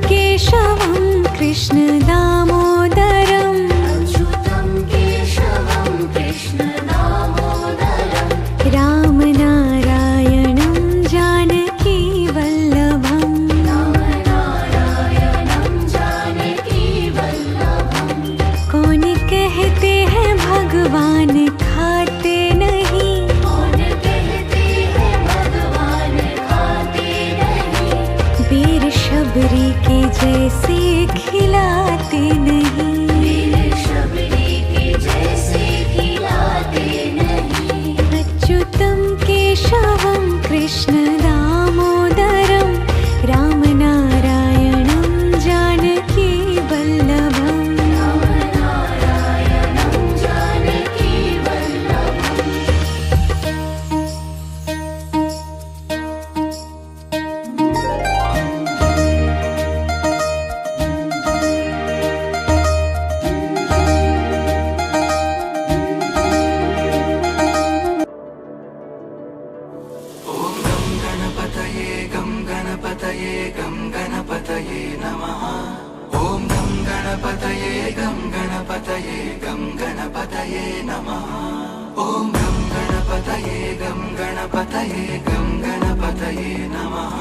केशवं कृष्ण दामोदरम् अच्युतं केशवं कृष्ण दामोदरं रामनारायणं जानकी वल्लभम् रामनारायणं जानकी वल्लभं कौन कहते हैं भगवान खाते नहीं कौन कहते हैं भगवान खाते नहीं वीर शबरी के जैसे खिलाते नहीं वीर शबरी के जैसे खिलाते नहीं अच्युतं केशवं कृष्ण दामोदरं रामनारायणं जानकी वल्लभम् रामनारायणं जानकी वल्लभम् गं गणपतये नमः। ॐ गं गणपतये गं गणपतये गं गणपतये नमः। ॐ गं गणपतये गं गणपतये गं गणपतये नमः।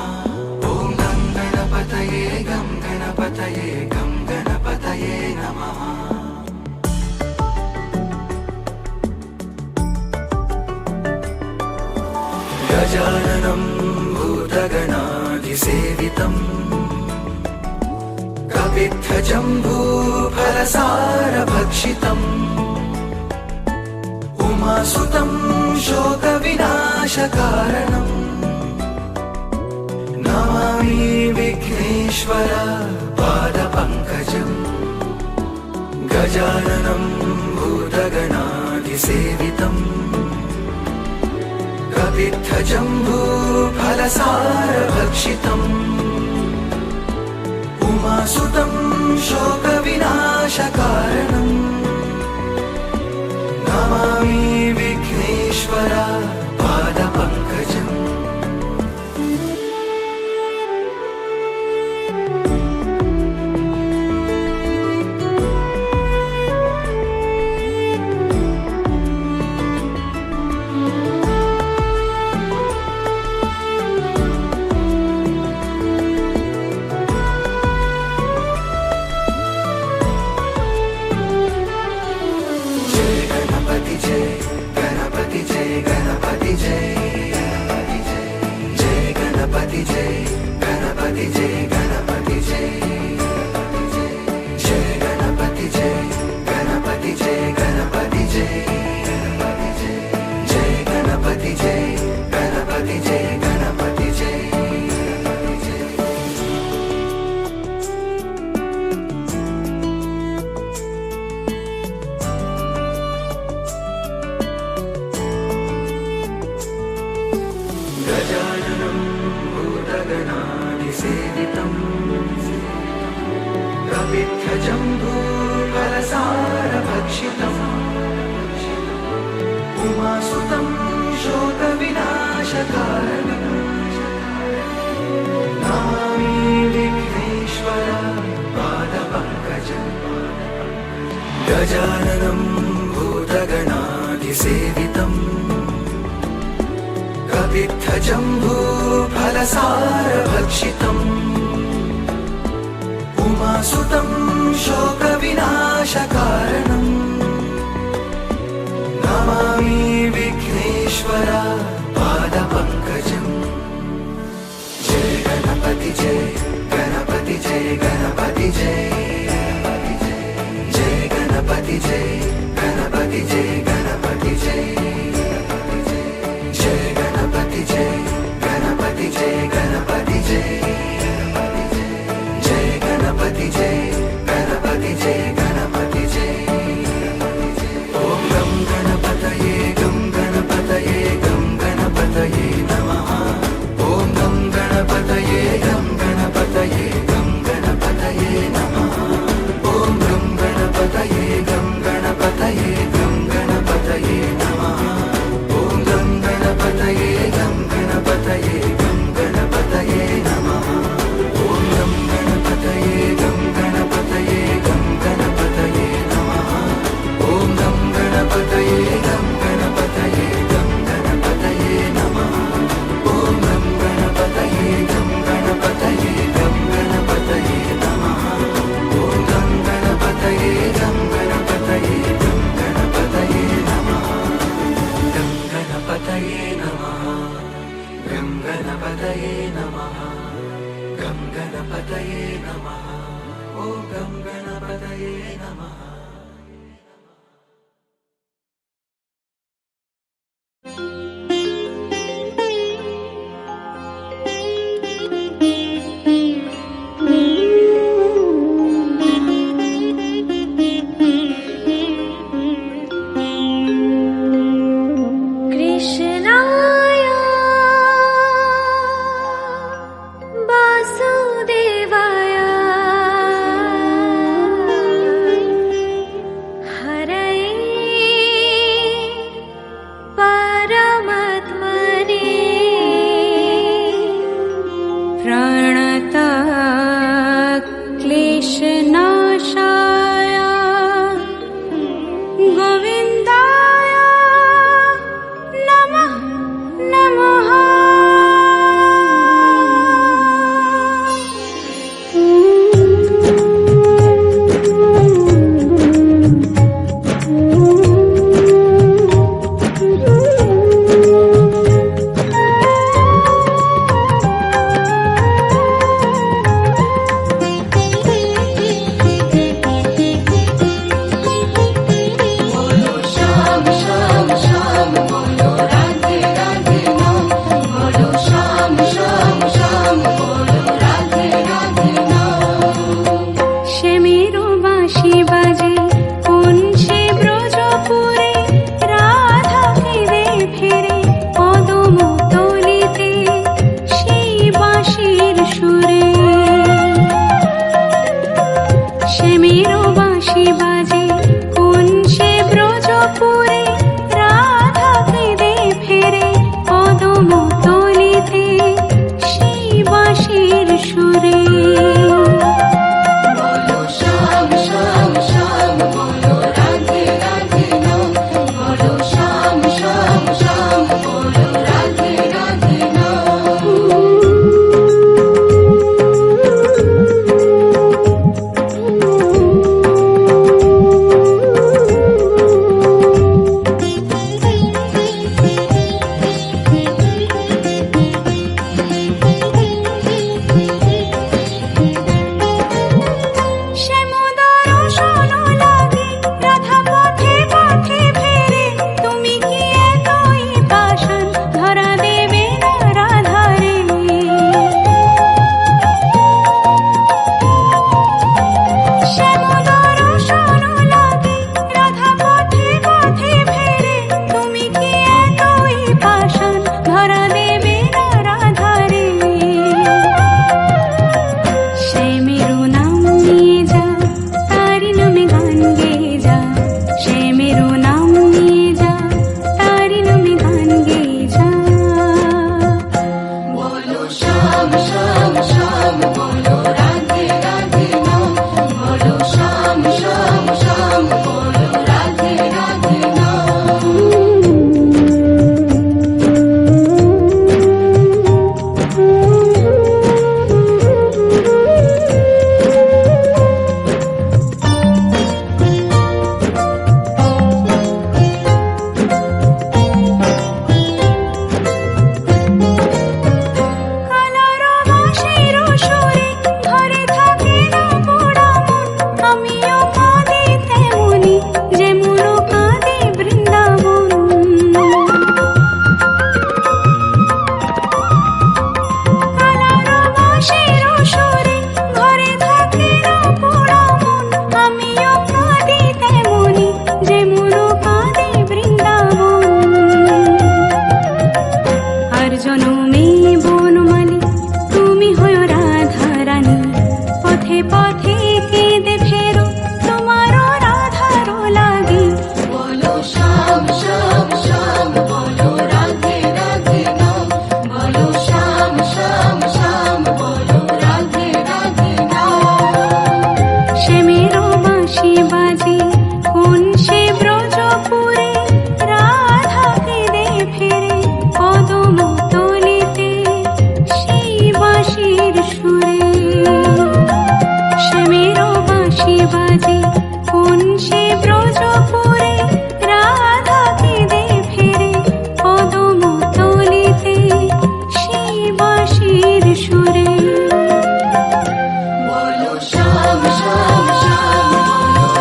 ॐ गं गणपतये गं गणपतये गं गणपतये नमः। गजाननं भूतगणाधिसेवितम् कपित्थजम्बूफलसारभक्षितम् उमासुतं शोकविनाशकारणम् नमामि विघ्नेश्वर पादपङ्कजम् गजाननं भूतगणाधिसेवितम् कपित्थजम्बूफलसारभक्षितम् उमासुतं शोकविनाशकारणम् नमामि विघ्नेश्वर पादपङ्कजम् गणपति जय गणपति जय जय गणपति जय गणपति जय गणपति जय जय गणपति जय गणपति जय गणपति जय जय गणपति जय गणपति जय गणपति जय गजाननं भूतगणाधिसेवितम् कपित्थजम्बूफलसारभक्षितम् उमासुतं शोकविनाशकारणम् नमामि विघ्नेश्वर पादपङ्कजम् गजाननं भूतगणाधिसेवितम् कपित्थजम्बूफलसारभक्षितम् उमासुतं शोकविनाशकारणम् नमामि विघ्नेश्वर पादपङ्कजम् जय गणपति जय गणपति जय गणपति जय जय गणपति जय गणपति जय गणपति जय जय गणपति जय गणपति जय गणपति जय जय गणपति जय गणपति जय गणपति जय ॐ गं गणपतये गं गणपतये गं गणपतये नमः। ॐ गं गणपतये गं गणपतये गं गणपतये नमः। कृष्णाय वासुदेवाय हरये परमात्मने प्रणतः क्लेशनाशाय गोविन्दाय नमः नमः। बोलो श्याम श्याम श्याम बोलो राधे राधे नाम बोलो श्याम श्याम श्याम बोलो राधे राधे नाम श्यामेरो बाँशी बाजे কোন সে ব্রজপুরে রাধা ফিরে ফিরে পদম তলিতে সেই বাঁশির সুরে। শ্যামেরো বাঁশি বাজে কোন সে ব্রজপুরে রাধা ফিরে ফিরে পদম তলিতে সেই বাঁশির সুরে। बोलो श्याम श्याम श्याम बोलो राधे राधे नाम बोलो श्याम श्याम श्याम बोलो राधे राधे नाम শ্যামোদর শোনো লাগে রাধা পথে পথে ফেরে তুমি কি এতই পাষাণ ধরা দেবে না রাধারে। শ্যামোদর শোনো লাগে রাধা পথে পথে ফেরে তুমি কি এতই পাষাণ ধরা দেবে না রাধারে। শ্যামেরো নাম নিয়ে যা তারি নামে গান গেয়ে যা শ্যামেরো নাম নিয়ে যা তারি নামে গান গেয়ে যা। बोलो श्याम श्याम श्याम बोलो राधे राधे नाम बोलो श्याम श्याम श्याम बोलो राधे राधे नाम কালার বাঁশির সুরে ঘরে থাকে না পোড়া মন আমিও কাঁদি তেমনি যেমন কাঁদি বৃন্দাবন। কালার বাঁশির সুরে ঘরে থাকে না পোড়া মন আমিও কাঁদি তেমনি যেমন কাঁদি বৃন্দাবন। আর জনমে বনমালী তুমি হয় রাধা রানী পথে পথে কেঁদে ফেরো তোমার রাধারো লাগে। बोलो श्याम श्याम श्याम बोलो राधे राधे नाम बोलो श्याम श्याम श्याम बोलो राधे राधे नाम শ্যামেরো বাঁশি বাজে কোন সে ব্রজপুরে রাধা কেঁদে ফেরে পদম তলিতে সেই বাঁশির সুরে। শ্যামেরো বাঁশি বাজে কোন সে ব্রজপুরে রাধা কেঁদে ফেরে পদম তলিতে সেই বাঁশির সুরে। बोलो श्याम श्याम श्याम बोलो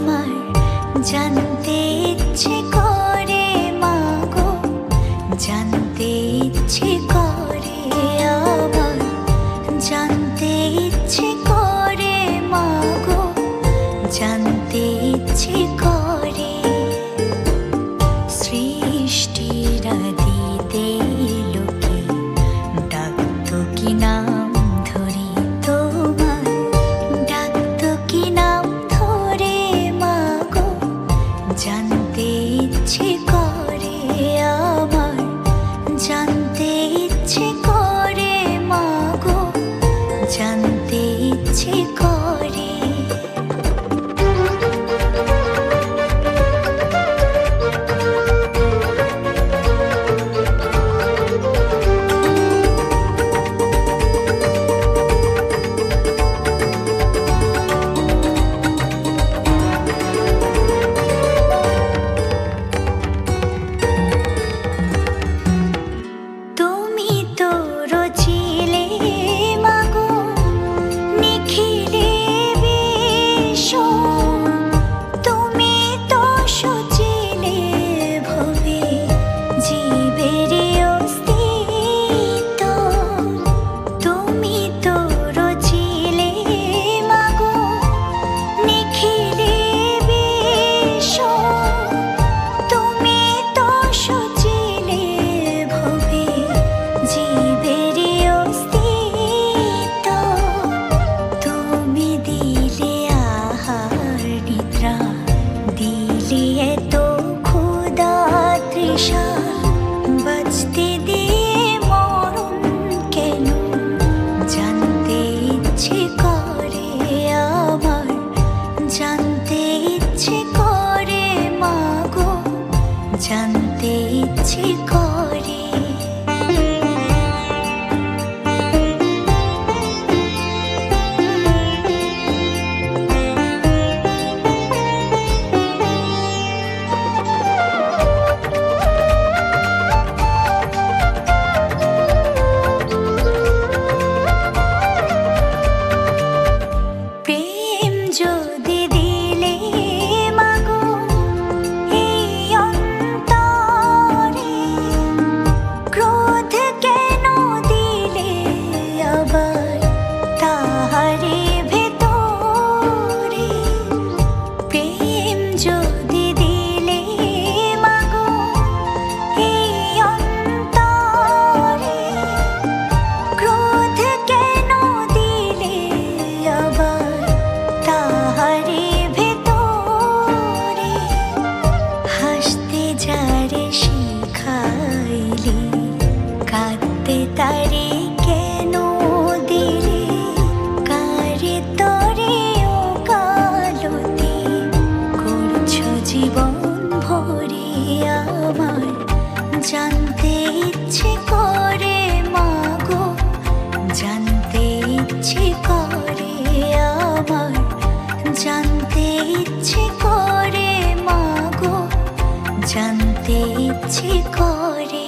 আমার জানতে ইচ্ছে করে মাগো, জানতে ইচ্ছে করে আমার, জানতে ইচ্ছে করে মাগো, জানতে ইচ্ছে করে। সৃষ্টির আদিতে লোকে ডাকতো কি নাম ধরে তোমার, ডাকতো কি নাম ধরে মাগো, জানতে ইচ্ছে করে আমার, জানতে ইচ্ছে করে মাগো, জানতে ইচ্ছে করে। তুমি তো রচিলে মাগো নিখিলে বিশ্ব, তুমি তো সচিলে ভবে জীবের অস্তিত্ব, তুমি তো রচিলে মাগো নিখিলে বিশ্ব, তুমি তো সচিলে ভবে জীবের অস্তিত্ব, তুমি দিলে আহার নিদ্রা, দিলে এত ক্ষুধা তৃষা, বাঁচতে দিয়ে মরণ কেন, জানতে ইচ্ছে করে আমার, জানতে ইচ্ছে করে মাগো, জানতে ইচ্ছে করে। প্রেম যদি দিলে মাগো এই অন্তরে, ক্রোধ কেন দিলে আবার তাহারে ভেতরে, প্রেম যদি দিলে মাগো এই অন্তরে, ক্রোধ কেন দিলে আবার তাহারে ভেতরে, হাসতে যারে শিখাইলে কাঁদতে তারে কেন দিলে, কারে তরে ও কালতি করছো জীবন ভরে আমার, জানতে ইচ্ছে করে মাগো, জানতে ইচ্ছে করে আমার, জানতে ইচ্ছে করে মাগো, জানতে ইচ্ছে করে।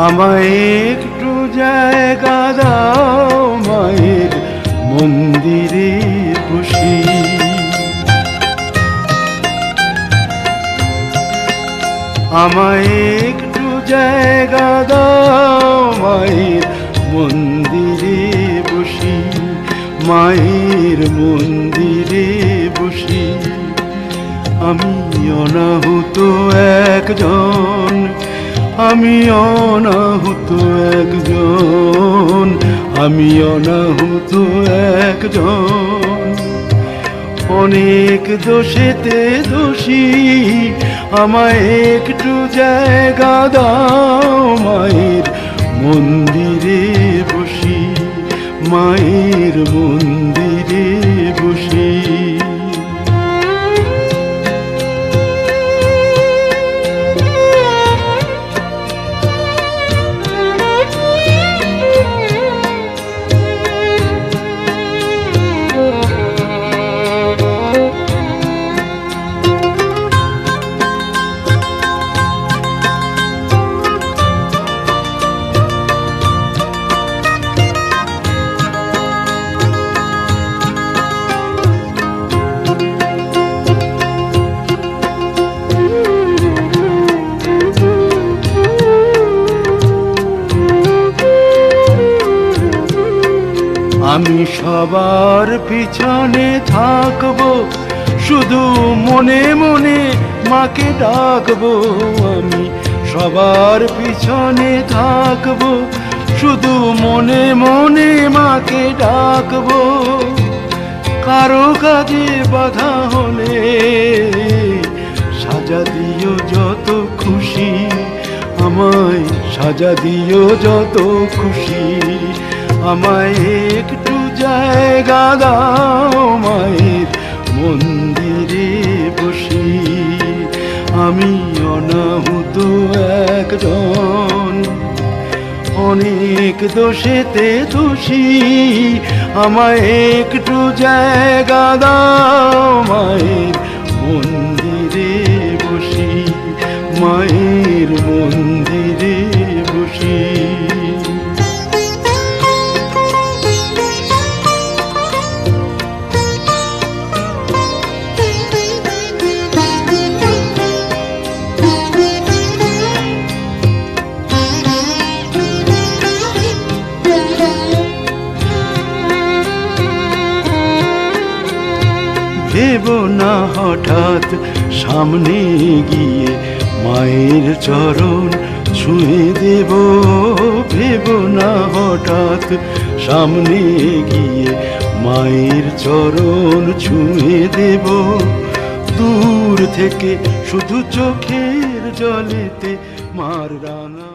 আমায় একটু জায়গা দাও মায়ের মন্দিরে বসি। আমায় একটু জায়গা দাও মায়ের মন্দিরে বসি, মায়ের মন্দিরে বসি। আমি অনাহুত একজন, আমি অনাহুত একজন, আমি অনাহুত একজন। অনেক দোষেতে দোষী, আমায় একটু জায়গা দাও মায়ের মন্দিরে বসি, মায়ের মন্দিরে বসি। আমি সবার পিছনে থাকবো, শুধু মনে মনে মাকে ডাকবো। আমি সবার পিছনে থাকবো, শুধু মনে মনে মাকে ডাকবো। কারো কাজে বাধা হলে সাজা দিও যত খুশি, আমায় সাজা দিও যত খুশি। আমায় একটু জায়গা দাও মায়ের মন্দিরে বসি, আমি অনাহুত একজন। অনেক দোষেতে দোষী, আমায় একটু জায়গা দাও মায়ের মন্দিরে বসি, মায়ের মন্দিরে বসি। ভেবো না হঠাৎ সামনে গিয়ে মায়ের চরণ ছুঁয়ে দেব। ভেবো না হঠাৎ সামনে গিয়ে মায়ের চরণ ছুঁয়ে দেব। দূর থেকে শুধু চোখের জলেতে মার রাঙা